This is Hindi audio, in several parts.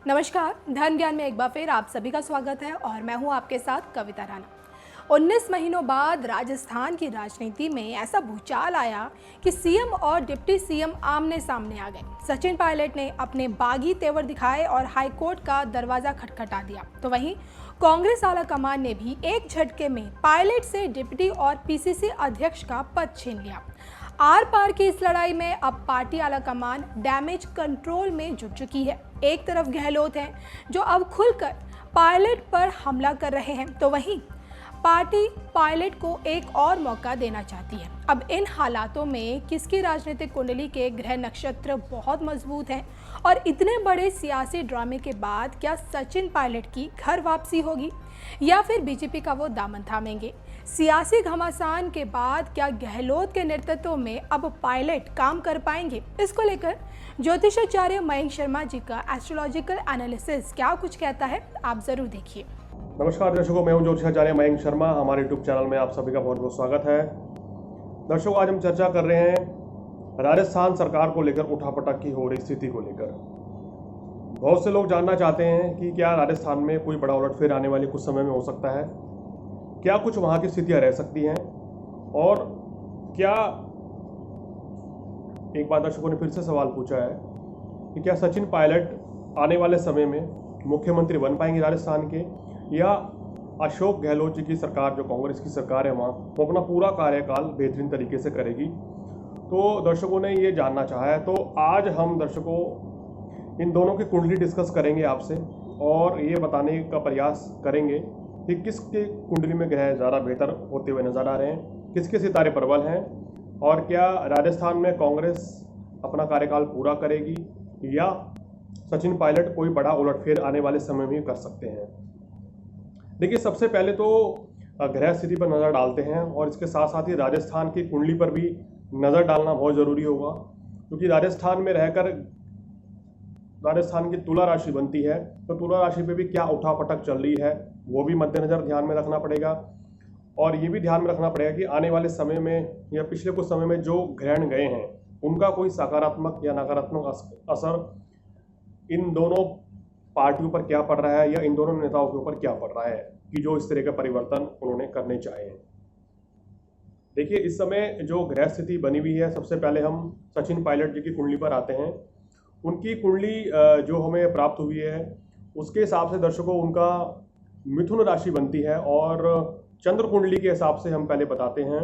नमस्कार। धन ज्ञान में एक बार फिर आप सभी का स्वागत है और मैं हूं आपके साथ कविता राणा। 19 महीनों बाद राजस्थान की राजनीति में ऐसा भूचाल आया कि सीएम और डिप्टी सीएम आमने सामने आ गए। सचिन पायलट ने अपने बागी तेवर दिखाए और हाईकोर्ट का दरवाजा खटखटा दिया, तो वहीं कांग्रेस आला कमान ने भी एक झटके में पायलट से डिप्टी और पीसीसी अध्यक्ष का पद छीन लिया। आर पार की इस लड़ाई में अब पार्टी आला कमान डैमेज कंट्रोल में जुट चुकी है। एक तरफ गहलोत हैं जो अब खुलकर पायलट पर हमला कर रहे हैं, तो वहीं पार्टी पायलट को एक और मौका देना चाहती है। अब इन हालातों में किसकी राजनीतिक कुंडली के ग्रह नक्षत्र बहुत मजबूत हैं और इतने बड़े सियासी ड्रामे के बाद क्या सचिन पायलट की घर वापसी होगी या फिर बीजेपी का वो दामन थामेंगे? सियासी घमासान के बाद क्या गहलोत के नेतृत्व में अब पायलट काम कर पाएंगे? इसको लेकर ज्योतिषाचार्य मयंक शर्मा जी का एस्ट्रोलॉजिकल एनालिसिस क्या कुछ कहता है, आप जरूर देखिए। नमस्कार दर्शकों, मैं हूं ज्योतिषाचार्य मयंक शर्मा। हमारे यूट्यूब चैनल में आप सभी का बहुत बहुत स्वागत है। दर्शकों, आज हम चर्चा कर रहे हैं राजस्थान सरकार को लेकर उठापटक की हो रही स्थिति को लेकर। बहुत से लोग जानना चाहते हैं कि क्या राजस्थान में कोई बड़ा उलटफेर आने वाली कुछ समय में हो सकता है, क्या कुछ वहां की स्थितियां रह सकती हैं, और क्या एक बार दर्शकों ने फिर से सवाल पूछा है कि क्या सचिन पायलट आने वाले समय में मुख्यमंत्री बन पाएंगे राजस्थान के, या अशोक गहलोत जी की सरकार, जो कांग्रेस की सरकार है वहाँ, वो अपना पूरा कार्यकाल बेहतरीन तरीके से करेगी। तो दर्शकों ने ये जानना चाहा है, तो आज हम दर्शकों इन दोनों की कुंडली डिस्कस करेंगे आपसे और ये बताने का प्रयास करेंगे कि किसके कुंडली में ग्रह ज़्यादा बेहतर होते हुए नजर आ रहे हैं, किसके सितारे प्रबल हैं, और क्या राजस्थान में कांग्रेस अपना कार्यकाल पूरा करेगी या सचिन पायलट कोई बड़ा उलटफेर आने वाले समय में कर सकते हैं। देखिए, सबसे पहले तो ग्रह स्थिति पर नज़र डालते हैं और इसके साथ साथ ही राजस्थान की कुंडली पर भी नज़र डालना बहुत ज़रूरी होगा, क्योंकि राजस्थान में रहकर राजस्थान की तुला राशि बनती है, तो तुला राशि पे भी क्या उठापटक चल रही है वो भी मद्देनजर ध्यान में रखना पड़ेगा। और ये भी ध्यान में रखना पड़ेगा कि आने वाले समय में या पिछले कुछ समय में जो ग्रहण गए हैं उनका कोई सकारात्मक या नकारात्मक असर इन दोनों पार्टियों पर क्या पड़ रहा है या इन दोनों नेताओं के ऊपर क्या पड़ रहा है कि जो इस तरह के परिवर्तन उन्होंने करने चाहे हैं। देखिए, इस समय जो ग्रह स्थिति बनी हुई है, सबसे पहले हम सचिन पायलट जी की कुंडली पर आते हैं। उनकी कुंडली जो हमें प्राप्त हुई है उसके हिसाब से दर्शकों उनका मिथुन राशि बनती है, और चंद्र कुंडली के हिसाब से हम पहले बताते हैं।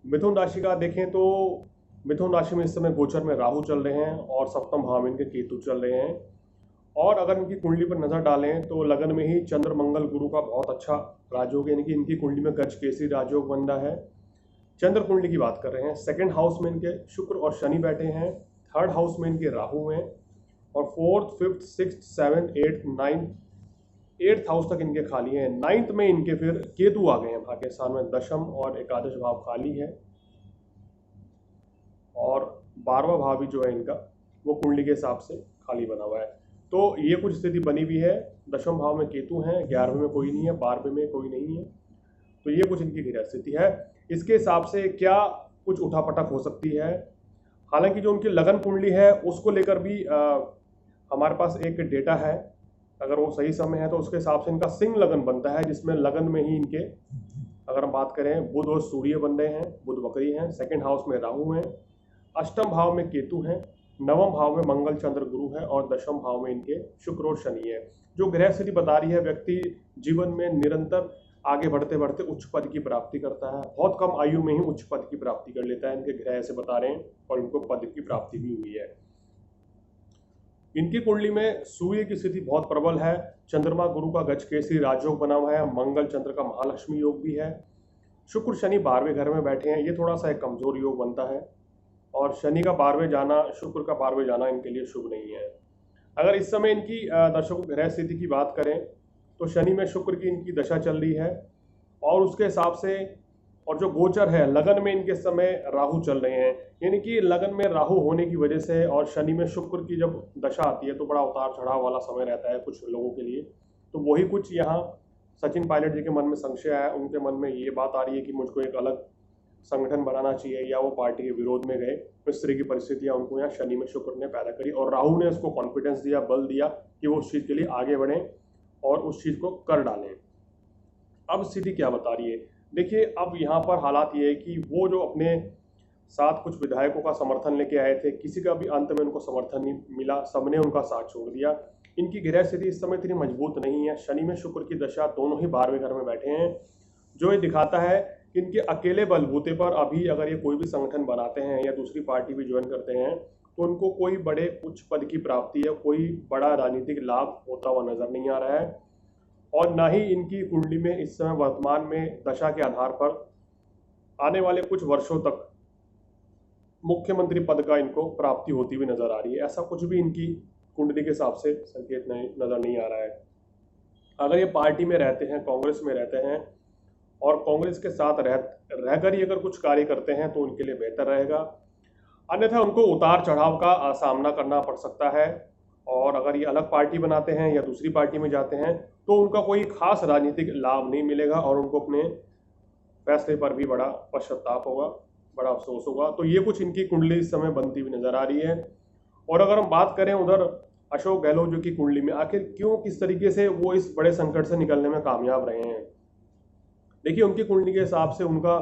मिथुन राशि का देखें तो मिथुन राशि में इस समय गोचर में राहु चल रहे हैं और सप्तम भाव में इनके केतु चल रहे हैं। और अगर इनकी कुंडली पर नजर डालें तो लगन में ही चंद्र मंगल गुरु का बहुत अच्छा राजयोग, यानी कि इनकी कुंडली में गज केसरी राजयोग बन रहा है। चंद्र कुंडली की बात कर रहे हैं, सेकंड हाउस में इनके शुक्र और शनि बैठे हैं, थर्ड हाउस में इनके राहु हैं, और fourth, fifth, sixth, seventh, eighth, ninth, eighth house तक इनके खाली हैं। नाइन्थ में इनके फिर केतु आ गए हैं भाग्य स्थान में, दशम और एकादश भाव खाली है, और 12वां भाव भी जो है इनका वो कुंडली के हिसाब से खाली बना हुआ है। तो ये कुछ स्थिति बनी हुई है। दशम भाव में केतु हैं, 11वें में कोई नहीं है, 12वें में कोई नहीं है, तो ये कुछ इनकी ग्रह स्थिति है। इसके हिसाब से क्या कुछ उठापटक हो सकती है। हालांकि जो उनकी लगन कुंडली है उसको लेकर भी हमारे पास एक डेटा है, अगर वो सही समय है तो उसके हिसाब से इनका सिंह लगन बनता है, जिसमें लगन में ही इनके, अगर हम बात करें, बुध और सूर्य बन रहे हैं, बुध वक्री हैं, सेकेंड हाउस में राहु हैं, अष्टम भाव में केतु हैं, नवम भाव में मंगल चंद्र गुरु है, और दशम भाव में इनके शुक्र और शनि है। जो ग्रह स्थिति बता रही है, व्यक्ति जीवन में निरंतर आगे बढ़ते बढ़ते उच्च पद की प्राप्ति करता है, बहुत कम आयु में ही उच्च पद की प्राप्ति कर लेता है। इनके ग्रह ऐसे बता रहे हैं और इनको पद की प्राप्ति भी हुई है। इनकी कुंडली में सूर्य की स्थिति बहुत प्रबल है, चंद्रमा गुरु का गज केसरी राजयोग बना हुआ है, मंगल चंद्र का महालक्ष्मी योग भी है, शुक्र शनि 12वें घर में बैठे हैं, ये थोड़ा सा एक कमजोर योग बनता है, और शनि का 12वें जाना, शुक्र का 12वें जाना इनके लिए शुभ नहीं है। अगर इस समय इनकी दर्शकों ग्रह स्थिति की बात करें तो शनि में शुक्र की इनकी दशा चल रही है, और उसके हिसाब से, और जो गोचर है लगन में इनके समय राहु चल रहे हैं, यानी कि लगन में राहु होने की वजह से और शनि में शुक्र की जब दशा आती है तो बड़ा उतार चढ़ाव वाला समय रहता है कुछ लोगों के लिए। तो वही कुछ यहाँ सचिन पायलट जी के मन में संशय है, उनके मन में ये बात आ रही है कि मुझको एक अलग संगठन बनाना चाहिए या वो पार्टी के विरोध में गए, इस तरह की परिस्थितियां उनको यहाँ शनि में शुक्र ने पैदा करी और राहु ने उसको कॉन्फिडेंस दिया, बल दिया कि वो उस चीज़ के लिए आगे बढ़ें और उस चीज़ को कर डालें। अब स्थिति क्या बता रही है, देखिए अब यहाँ पर हालात ये है कि वो जो अपने साथ कुछ विधायकों का समर्थन लेके आए थे, किसी का भी अंत में उनको समर्थन नहीं मिला, सबने उनका साथ छोड़ दिया। इनकी गृह स्थिति इस समय इतनी मजबूत नहीं है, शनि में शुक्र की दशा, दोनों ही 12वें घर में बैठे हैं, जो ये दिखाता है कि इनके अकेले बलबूते पर अभी अगर ये कोई भी संगठन बनाते हैं या दूसरी पार्टी भी ज्वाइन करते हैं तो उनको कोई बड़े उच्च पद की प्राप्ति या कोई बड़ा राजनीतिक लाभ होता हुआ नजर नहीं आ रहा है। और ना ही इनकी कुंडली में इस समय वर्तमान में दशा के आधार पर आने वाले कुछ वर्षों तक मुख्यमंत्री पद का इनको प्राप्ति होती हुई नजर आ रही है। ऐसा कुछ भी इनकी कुंडली के हिसाब से संकेत नजर नहीं आ रहा है। अगर ये पार्टी में रहते हैं, कांग्रेस में रहते हैं और कांग्रेस के साथ रहकर ही अगर कुछ कार्य करते हैं तो उनके लिए बेहतर रहेगा, अन्यथा उनको उतार चढ़ाव का सामना करना पड़ सकता है। और अगर ये अलग पार्टी बनाते हैं या दूसरी पार्टी में जाते हैं तो उनका कोई खास राजनीतिक लाभ नहीं मिलेगा और उनको अपने फैसले पर भी बड़ा पश्चाताप होगा, बड़ा अफसोस होगा। तो ये कुछ इनकी कुंडली इस समय बनती हुई नजर आ रही है। और अगर हम बात करें उधर अशोक गहलोत जो की कुंडली में, आखिर क्यों किस तरीके से वो इस बड़े संकट से निकलने में कामयाब रहे हैं। देखिए उनकी कुंडली के हिसाब से उनका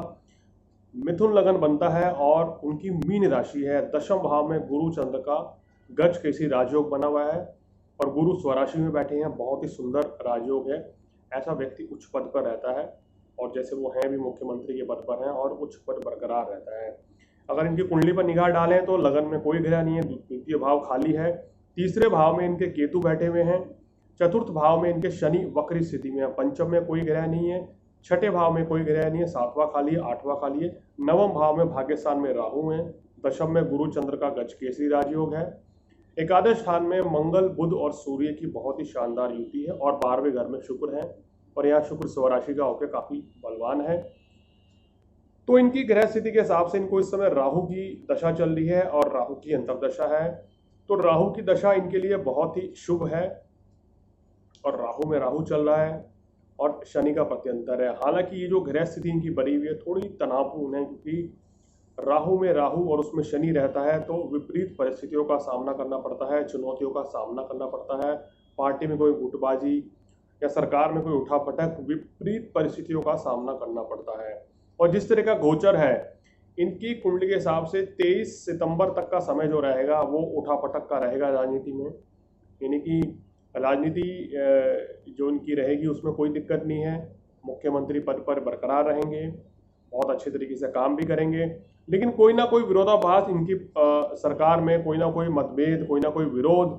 मिथुन लगन बनता है और उनकी मीन राशि है, दशम भाव में गुरु चंद्र का गज केसी राजयोग बना हुआ है और गुरु स्वराशि में बैठे हैं, बहुत ही सुंदर राजयोग है। ऐसा व्यक्ति उच्च पद पर रहता है और जैसे वो हैं भी मुख्यमंत्री के पद पर हैं और उच्च पद बरकरार रहता है। अगर इनकी कुंडली पर निगाह डालें तो लगन में कोई ग्रह नहीं है, द्वितीय भाव खाली है, तीसरे भाव में इनके केतु बैठे हुए हैं, चतुर्थ भाव में इनके शनि वक्री स्थिति में है, पंचम में कोई ग्रह नहीं है, छठे भाव में कोई ग्रह नहीं है, सातवां खाली है, आठवां खाली है, नवम भाव में भाग्यस्थान में राहु है, दशम में गुरु चंद्र का गज केसरी राजयोग है, एकादश स्थान में मंगल बुध और सूर्य की बहुत ही शानदार युति है और 12वें घर में शुक्र है और यहाँ शुक्र स्वराशि का होकर काफी बलवान है। तो इनकी ग्रह स्थिति के हिसाब से इनको इस समय राहु की दशा चल रही है और राहु की अंतर्दशा है। तो राहु की दशा इनके लिए बहुत ही शुभ है और राहु में राहु चल रहा है और शनि का प्रत्यंतर है। हालांकि ये जो ग्रह स्थिति इनकी बनी हुई है थोड़ी तनावपूर्ण है, क्योंकि राहु में राहु और उसमें शनि रहता है तो विपरीत परिस्थितियों का सामना करना पड़ता है, चुनौतियों का सामना करना पड़ता है। पार्टी में कोई गुटबाजी या सरकार में कोई उठापटक, विपरीत परिस्थितियों का सामना करना पड़ता है। और जिस तरह का गोचर है इनकी कुंडली के हिसाब से 23 सितंबर तक का समय जो रहेगा वो उठापटक का रहेगा राजनीति में, यानी कि राजनीति जो इनकी रहेगी उसमें कोई दिक्कत नहीं है, मुख्यमंत्री पद पर बरकरार रहेंगे, बहुत अच्छे तरीके से काम भी करेंगे, लेकिन कोई ना कोई विरोधाभास इनकी सरकार में, कोई ना कोई मतभेद, कोई ना कोई विरोध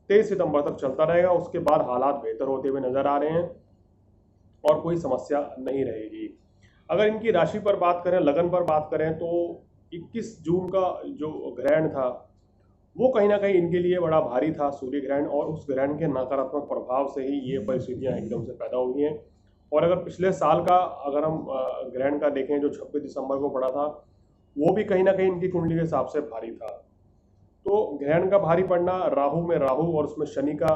23 सितंबर तक चलता रहेगा। उसके बाद हालात बेहतर होते हुए नजर आ रहे हैं और कोई समस्या नहीं रहेगी। अगर इनकी राशि पर बात करें, लगन पर बात करें तो 21 जून का जो ग्रहण था वो कहीं ना कहीं इनके लिए बड़ा भारी था, सूर्य ग्रहण, और उस ग्रहण के नकारात्मक प्रभाव से ही ये परिस्थितियां एकदम से पैदा हुई हैं। और अगर पिछले साल का अगर हम ग्रहण का देखें जो 26 दिसंबर को पड़ा था, वो भी कहीं ना कहीं इनकी कुंडली के हिसाब से भारी था। तो ग्रहण का भारी पड़ना, राहु में राहु और उसमें शनि का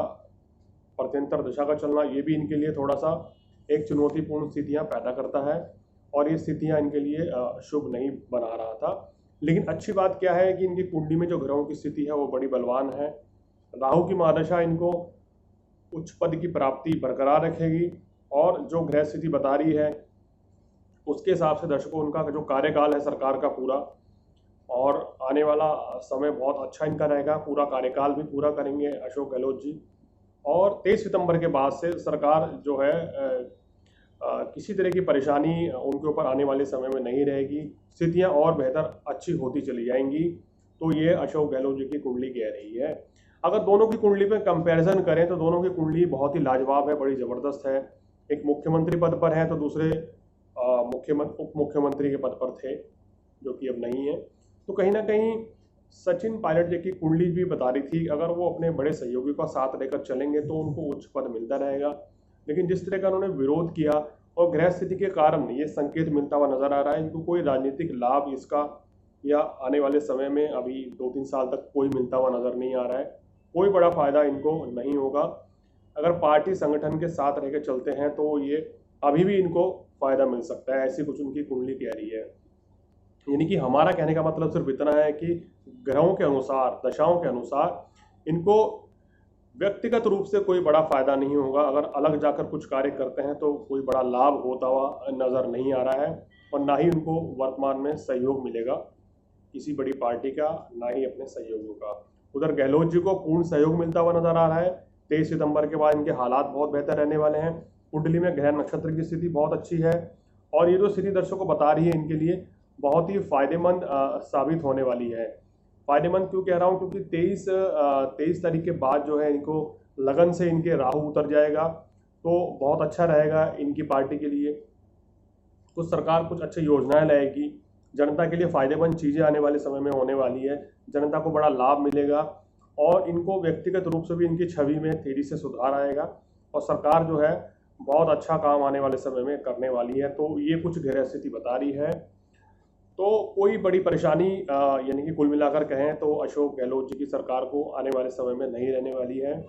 प्रत्यंतर दिशा का चलना, ये भी इनके लिए थोड़ा सा एक चुनौतीपूर्ण स्थितियां पैदा करता है और ये स्थितियां इनके लिए शुभ नहीं बना रहा था। लेकिन अच्छी बात क्या है कि इनकी कुंडली में जो ग्रहों की स्थिति है वो बड़ी बलवान है। राहु की महादशा इनको उच्च पद की प्राप्ति बरकरार रखेगी और जो ग्रह स्थिति बता रही है उसके हिसाब से दर्शकों उनका जो कार्यकाल है सरकार का पूरा, और आने वाला समय बहुत अच्छा इनका रहेगा, पूरा कार्यकाल भी पूरा करेंगे अशोक गहलोत जी। और 23 सितंबर के बाद से सरकार जो है किसी तरह की परेशानी उनके ऊपर आने वाले समय में नहीं रहेगी, स्थितियां और बेहतर अच्छी होती चली जाएंगी। तो ये अशोक गहलोत जी की कुंडली कह रही है। अगर दोनों की कुंडली पे कंपैरिजन करें तो दोनों की कुंडली बहुत ही लाजवाब है, बड़ी ज़बरदस्त है। एक मुख्यमंत्री पद पर है तो दूसरे उप मुख्यमंत्री के पद पर थे, जो कि अब नहीं है। तो कहीं ना कहीं सचिन पायलट जी की कुंडली भी बता रही थी अगर वो अपने बड़े सहयोगी का साथ लेकर चलेंगे तो उनको उच्च पद मिलता रहेगा। लेकिन जिस तरह का उन्होंने विरोध किया और ग्रह स्थिति के कारण ये संकेत मिलता हुआ नजर आ रहा है इनको कोई राजनीतिक लाभ इसका या आने वाले समय में अभी 2-3 साल तक कोई मिलता हुआ नजर नहीं आ रहा है, कोई बड़ा फायदा इनको नहीं होगा। अगर पार्टी संगठन के साथ रह के चलते हैं तो ये अभी भी इनको फायदा मिल सकता है, ऐसी कुछ उनकी कुंडली कह रही है। यानी कि हमारा कहने का मतलब सिर्फ इतना है कि ग्रहों के अनुसार, दशाओं के अनुसार इनको व्यक्तिगत रूप से कोई बड़ा फायदा नहीं होगा। अगर अलग जाकर कुछ कार्य करते हैं तो कोई बड़ा लाभ होता हुआ नजर नहीं आ रहा है, और ना ही उनको वर्तमान में सहयोग मिलेगा किसी बड़ी पार्टी का, ना ही अपने सहयोगियों का। उधर गहलोत जी को पूर्ण सहयोग मिलता हुआ नजर आ रहा है। 23 सितंबर के बाद इनके हालात बहुत बेहतर रहने वाले हैं। कुंडली में ग्रह नक्षत्र की स्थिति बहुत अच्छी है, और ये जो स्थिति दर्शकों बता रही है इनके लिए बहुत ही फायदेमंद साबित होने वाली है। फायदेमंद क्यों कह रहा हूँ, क्योंकि 23 तारीख के बाद जो है इनको लगन से इनके राहु उतर जाएगा, तो बहुत अच्छा रहेगा इनकी पार्टी के लिए। कुछ सरकार कुछ अच्छी योजनाएं लाएगी, जनता के लिए फायदेमंद चीज़ें आने वाले समय में होने वाली है, जनता को बड़ा लाभ मिलेगा, और इनको व्यक्तिगत रूप से भी इनकी छवि में तेजी से सुधार आएगा, और सरकार जो है बहुत अच्छा काम आने वाले समय में करने वाली है। तो ये कुछ ग्रह स्थिति बता रही है। तो कोई बड़ी परेशानी यानी कि कुल मिलाकर कहें तो अशोक गहलोत जी की सरकार को आने वाले समय में नहीं रहने वाली है,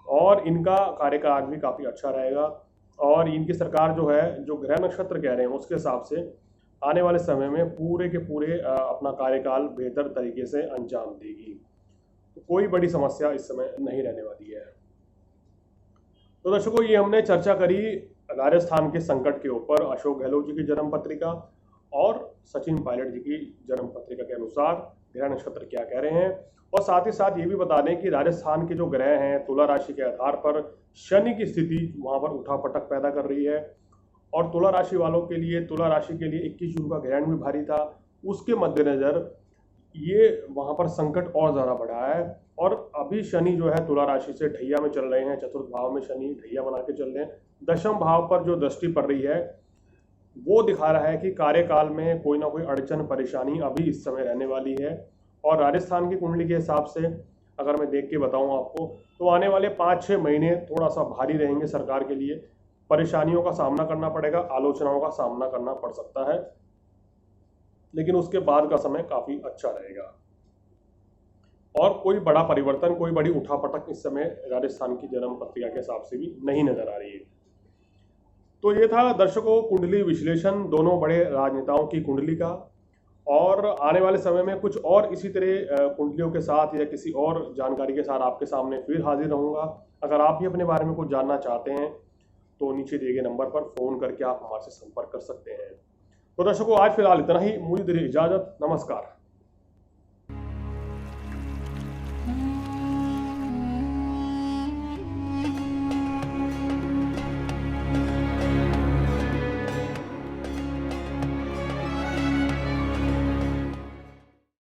और इनका कार्यकाल भी काफ़ी अच्छा रहेगा। और इनकी सरकार जो है, जो ग्रह नक्षत्र कह रहे हैं उसके हिसाब से आने वाले समय में पूरे के पूरे अपना कार्यकाल बेहतर तरीके से अंजाम देगी। तो कोई बड़ी समस्या इस समय नहीं रहने वाली है। तो दर्शकों, ये हमने चर्चा करी राजस्थान के संकट के ऊपर, अशोक गहलोत जी की जन्म पत्रिका और सचिन पायलट जी की जन्म पत्रिका के अनुसार ग्रह नक्षत्र क्या कह रहे हैं, और साथ ही साथ ये भी बता दें कि राजस्थान के जो ग्रह हैं तुला राशि के आधार पर शनि की स्थिति वहाँ पर उठापटक पैदा कर रही है, और तुला राशि वालों के लिए, तुला राशि के लिए 21 जून का ग्रहण भी भारी था। उसके मद्देनजर ये वहाँ पर संकट और ज़्यादा बढ़ा है, और अभी शनि जो है तुला राशि से ढैया में चल रहे हैं, चतुर्थ भाव में शनि ढैया बना के चल रहे हैं। दशम भाव पर जो दृष्टि पड़ रही है वो दिखा रहा है कि कार्यकाल में कोई ना कोई अड़चन परेशानी अभी इस समय रहने वाली है। और राजस्थान की कुंडली के हिसाब से अगर मैं देख के बताऊं आपको, तो आने वाले 5-6 महीने थोड़ा सा भारी रहेंगे सरकार के लिए। परेशानियों का सामना करना पड़ेगा, आलोचनाओं का सामना करना पड़ सकता है, लेकिन उसके बाद का समय काफ़ी अच्छा रहेगा, और कोई बड़ा परिवर्तन, कोई बड़ी उठापटक इस समय राजस्थान की जन्म पत्रिका के हिसाब से भी नहीं नजर आ रही है। तो ये था दर्शकों कुंडली विश्लेषण दोनों बड़े राजनेताओं की कुंडली का, और आने वाले समय में कुछ और इसी तरह कुंडलियों के साथ या किसी और जानकारी के साथ आपके सामने फिर हाजिर रहूँगा। अगर आप भी अपने बारे में कुछ जानना चाहते हैं तो नीचे दिए गए नंबर पर फ़ोन करके आप हमारे से संपर्क कर सकते हैं। तो दर्शकों, आज फिलहाल इतना ही। मुझे दीजिए इजाज़त। नमस्कार।